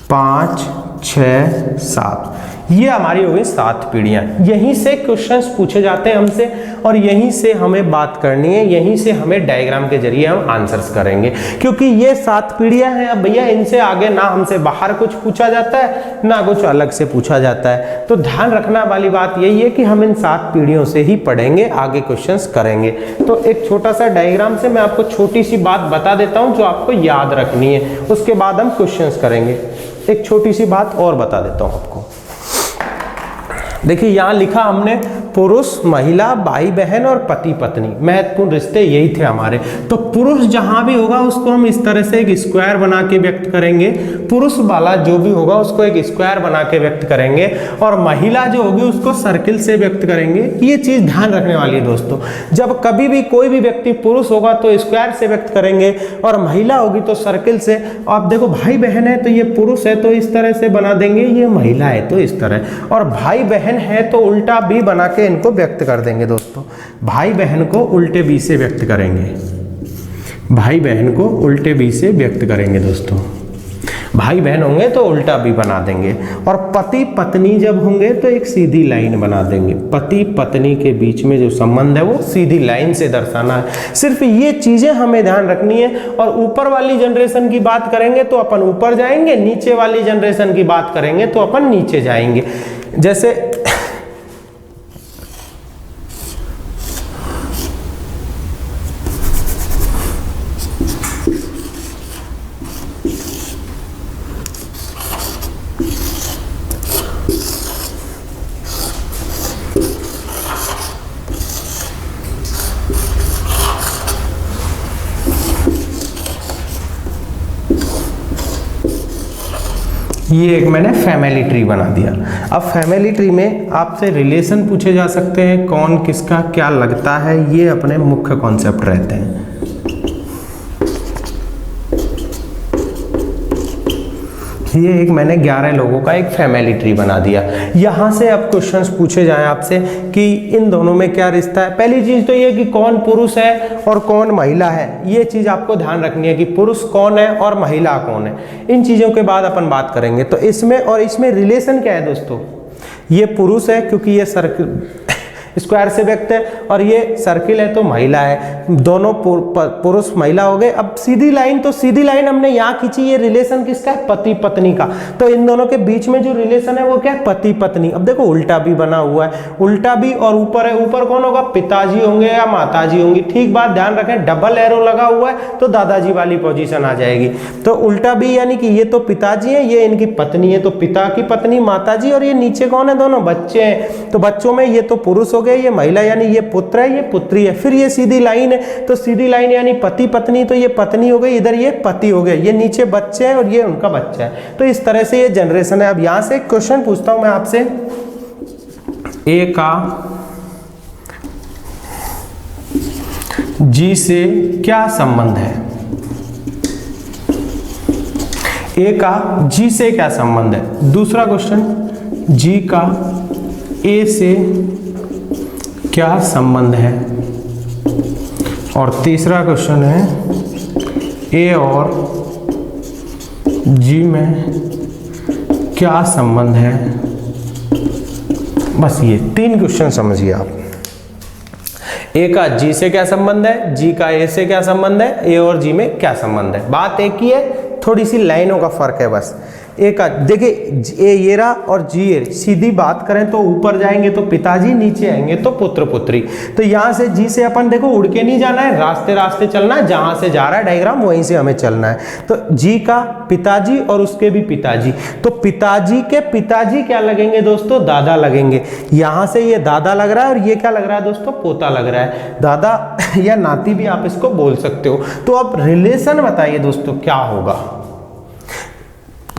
5 6 7, ये हमारी हो गई 7 पीढ़ियां। यहीं से क्वेश्चंस पूछे जाते हैं हमसे, और यहीं से हमें बात करनी है, यहीं से हमें डायग्राम के जरिए हम आंसर्स करेंगे, क्योंकि ये 7 पीढ़ियां हैं। अब भैया इनसे आगे ना हमसे बाहर कुछ पूछा जाता है, ना कुछ अलग से पूछा जाता है। तो ध्यान रखना वाली बात यही है कि हम इन 7 पीढ़ियों से ही पढ़ेंगे, आगे क्वेश्चंस करेंगे। तो एक छोटा सा डायग्राम से मैं आपको छोटी सी बात बता देता हूं जो आपको याद रखनी है, उसके बाद हम क्वेश्चंस करेंगे। एक छोटी सी बात और बता देता हूं आपको। देखिए यहां लिखा हमने पुरुष, महिला, भाई बहन और पति पत्नी, महत्वपूर्ण रिश्ते यही थे हमारे। तो पुरुष जहां भी होगा उसको हम इस तरह से एक स्क्वायर बना के व्यक्त करेंगे, पुरुष वाला जो भी होगा उसको एक स्क्वायर बना के व्यक्त करेंगे, और महिला जो होगी उसको सर्किल से व्यक्त करेंगे। ये चीज ध्यान रखने वाली है दोस्तों, जब कभी भी कोई भी व्यक्ति पुरुष होगा तो स्क्वायर से व्यक्त करेंगे और महिला होगी तो सर्किल से। आप देखो भाई बहन है तो ये पुरुष है तो इस तरह से बना देंगे, ये महिला है तो इस तरह, और भाई बहन है तो उल्टा भी बना के इनको व्यक्त कर देंगे दोस्तों। भाई बहन को उल्टे बी से व्यक्त करेंगे, भाई बहन को उल्टे बी से व्यक्त करेंगे दोस्तों। भाई बहन होंगे तो उल्टा भी बना देंगे, और पति पत्नी जब होंगे तो एक सीधी लाइन बना देंगे। पति पत्नी के बीच में जो संबंध है वो सीधी लाइन से दर्शाना है। सिर्फ ये चीजें हमें ध्यान रखनी है। और ऊपर वाली जनरेशन की बात करेंगे तो अपन ऊपर जाएंगे, नीचे वाली जनरेशन की बात करेंगे तो अपन नीचे जाएंगे। जैसे ये एक मैंने फैमिली ट्री बना दिया। अब फैमिली ट्री में आपसे रिलेशन पूछे जा सकते हैं, कौन किसका क्या लगता है, ये अपने मुख्य कॉन्सेप्ट रहते हैं। ये एक मैंने 11 लोगों का एक फैमिली ट्री बना दिया। यहाँ से अब क्वेश्चंस पूछे जाएं आपसे कि इन दोनों में क्या रिश्ता है। पहली चीज तो ये कि कौन पुरुष है और कौन महिला है, ये चीज आपको ध्यान रखनी है कि पुरुष कौन है और महिला कौन है। इन चीजों के बाद अपन बात करेंगे। तो इसमें और इसमें रिलेशन क्या है दोस्तों, ये पुरुष है क्योंकि ये सर्किल स्क्वायर से व्यक्त है, और ये सर्किल है तो महिला है। दोनों पुरुष महिला हो गए। अब सीधी लाइन, तो सीधी लाइन हमने यहाँ खींची, ये रिलेशन किसका है, पति पत्नी का। तो इन दोनों के बीच में जो रिलेशन है वो क्या है, पति पत्नी। अब देखो उल्टा भी बना हुआ है, उल्टा भी, और ऊपर है, ऊपर कौन होगा, पिताजी होंगे या माताजी होंगी। ठीक बात, ध्यान रखें, डबल एरो लगा हुआ है तो दादाजी वाली पोजीशन आ जाएगी। तो उल्टा भी यानी कि ये तो पिताजी है, ये इनकी पत्नी है, तो पिता की पत्नी माताजी, और ये नीचे कौन है, दोनों बच्चे हैं। तो बच्चों में ये तो पुरुष हो गए, ये महिला यानी ये पुत्र है, ये पुत्री है। फिर ये सीधी लाइन है, तो सीधी लाइन यानी पति पत्नी, तो ये पत्नी हो गई, इधर ये पति हो गए, ये नीचे बच्चे हैं और ये उनका बच्चा है। तो इस तरह से ये जनरेशन है। अब यहां से एक क्वेश्चन पूछता हूं मैं आपसे, ए का जी से क्या संबंध है। ए का जी से क्या संबंध है। दूसरा क्वेश्चन, जी का ए से क्या संबंध है। और तीसरा क्वेश्चन है, ए और जी में क्या संबंध है। बस ये 3 क्वेश्चन समझिए आप। ए का जी से क्या संबंध है, जी का ए से क्या संबंध है, ए और जी में क्या संबंध है। बात एक ही है, थोड़ी सी लाइनों का फर्क है बस। ए का देखिए, ए ये रहा और जी ये, सीधी बात करें तो ऊपर जाएंगे तो पिताजी, नीचे आएंगे तो पुत्र पुत्री। तो यहाँ से जी से अपन देखो उड़ के नहीं जाना है, रास्ते रास्ते चलना है, जहां से जा रहा है डायग्राम वहीं से हमें चलना है। तो जी का पिताजी और उसके भी पिताजी, तो पिताजी के पिताजी क्या लगेंगे दोस्तों, दादा लगेंगे। यहां से ये दादा लग रहा है और ये क्या लग रहा है दोस्तों, पोता लग रहा है। दादा या नाती भी आप इसको बोल सकते हो। तो अब रिलेशन बताइए दोस्तों क्या होगा,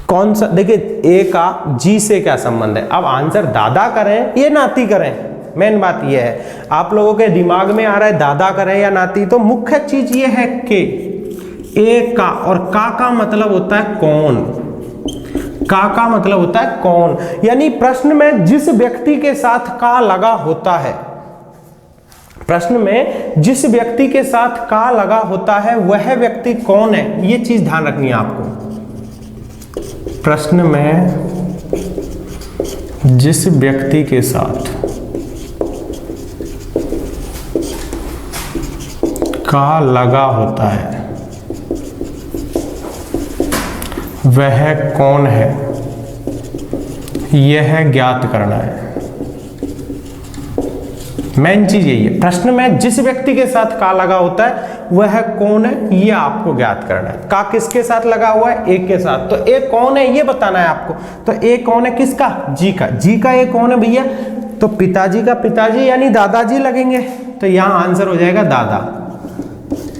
कौन सा। देखिए ए का जी से क्या संबंध है। अब आंसर दादा करें ये नाती करें, मेन बात ये है। आप लोगों के दिमाग में आ रहा है दादा करें या नाती, तो मुख्य चीज ये है कि ए का, और का मतलब होता है कौन। का मतलब होता है कौन, यानी प्रश्न में जिस व्यक्ति के साथ का लगा होता है, प्रश्न में जिस व्यक्ति के साथ का लगा होता है वह व्यक्ति कौन है, ये चीज ध्यान रखनी है आपको। प्रश्न में जिस व्यक्ति के साथ का लगा होता है वह कौन है, यह ज्ञात करना है। मेन चीज यही है, प्रश्न में जिस व्यक्ति के साथ का लगा होता है वह कौन है ये आपको ज्ञात करना है। का किसके साथ लगा हुआ है, एक के साथ, तो एक कौन है ये बताना है आपको। तो एक कौन है किसका, जी का। जी का एक कौन है भैया, तो पिताजी का पिताजी यानी दादाजी लगेंगे, तो यहाँ आंसर हो जाएगा दादा।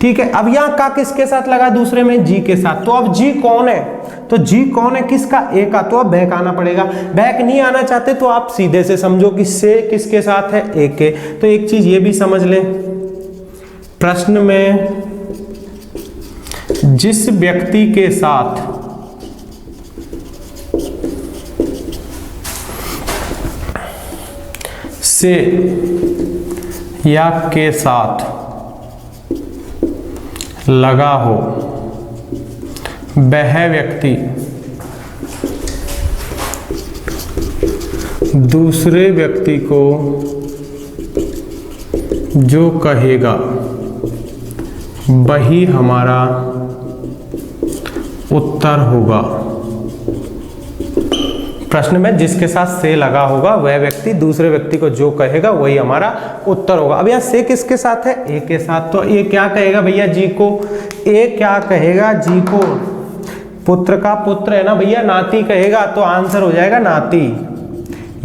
ठीक है, अब यहाँ का किसके साथ लगा, दूसरे में जी के साथ। तो अब जी कौन है, तो जी कौन है किसका, ए का, तो अब बैक आना पड़ेगा। बैक नहीं आना चाहते तो आप सीधे से समझो कि से किसके साथ है, ए के। तो एक चीज ये भी समझ लें, प्रश्न में जिस व्यक्ति के साथ से या के साथ लगा हो वह व्यक्ति दूसरे व्यक्ति को जो कहेगा वही हमारा उत्तर होगा। प्रश्न में जिसके साथ से लगा होगा वह व्यक्ति दूसरे व्यक्ति को जो कहेगा वही हमारा उत्तर होगा। अब यहाँ से किसके साथ है, ए के साथ। तो ए क्या कहेगा भैया, जी को। ए क्या कहेगा, जी को। पुत्र का पुत्र है ना भैया, नाती कहेगा, तो आंसर हो जाएगा नाती।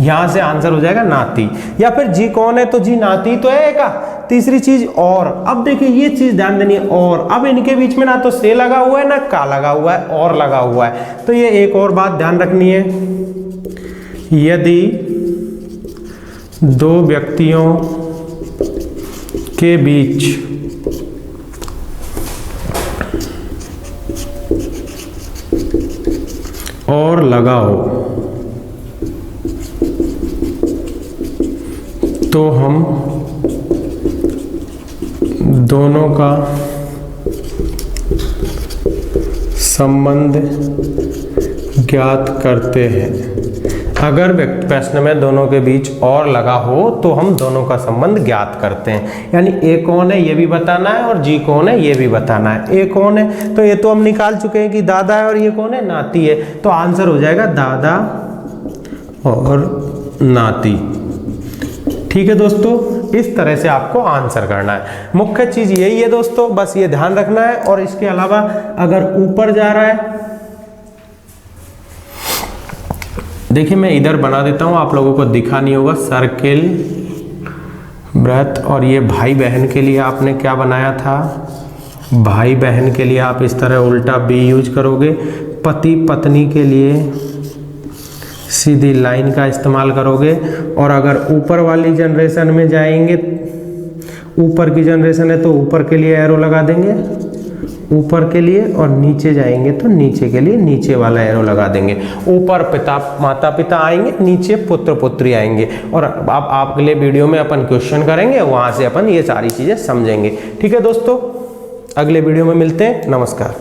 यहां से आंसर हो जाएगा नाती। या फिर जी कौन है, तो जी नाती तो है का। तीसरी चीज और। अब देखिए ये चीज ध्यान देनी है, और। अब इनके बीच में ना तो से लगा हुआ है ना का लगा हुआ है, और लगा हुआ है। तो ये एक और बात ध्यान रखनी है, यदि दो व्यक्तियों के बीच और लगा हो तो हम दोनों का संबंध ज्ञात करते हैं। अगर प्रश्न में दोनों के बीच और लगा हो तो हम दोनों का संबंध ज्ञात करते हैं। यानी ए कौन है ये भी बताना है और जी कौन है ये भी बताना है। ए कौन है, तो ये तो हम निकाल चुके हैं कि दादा है, और ये कौन है, नाती है। तो आंसर हो जाएगा दादा और नाती। ठीक है दोस्तों, इस तरह से आपको आंसर करना है। मुख्य चीज यही है दोस्तों, बस ये ध्यान रखना है। और इसके अलावा अगर ऊपर जा रहा है, देखिए मैं इधर बना देता हूं, आप लोगों को दिखा नहीं होगा, सर्किल, वृत्त। और ये भाई बहन के लिए आपने क्या बनाया था, भाई बहन के लिए आप इस तरह उल्टा बी यूज करोगे। पति पत्नी के लिए सीधी लाइन का इस्तेमाल करोगे। और अगर ऊपर वाली जनरेशन में जाएंगे, ऊपर की जनरेशन है तो ऊपर के लिए एरो लगा देंगे, ऊपर के लिए। और नीचे जाएंगे तो नीचे के लिए नीचे वाला एरो लगा देंगे। ऊपर पिता माता पिता आएंगे, नीचे पुत्र पुत्री आएंगे। और अब आप अगले वीडियो में अपन क्वेश्चन करेंगे, वहां से अपन ये सारी चीजें समझेंगे। ठीक है दोस्तों, अगले वीडियो में मिलते हैं। नमस्कार।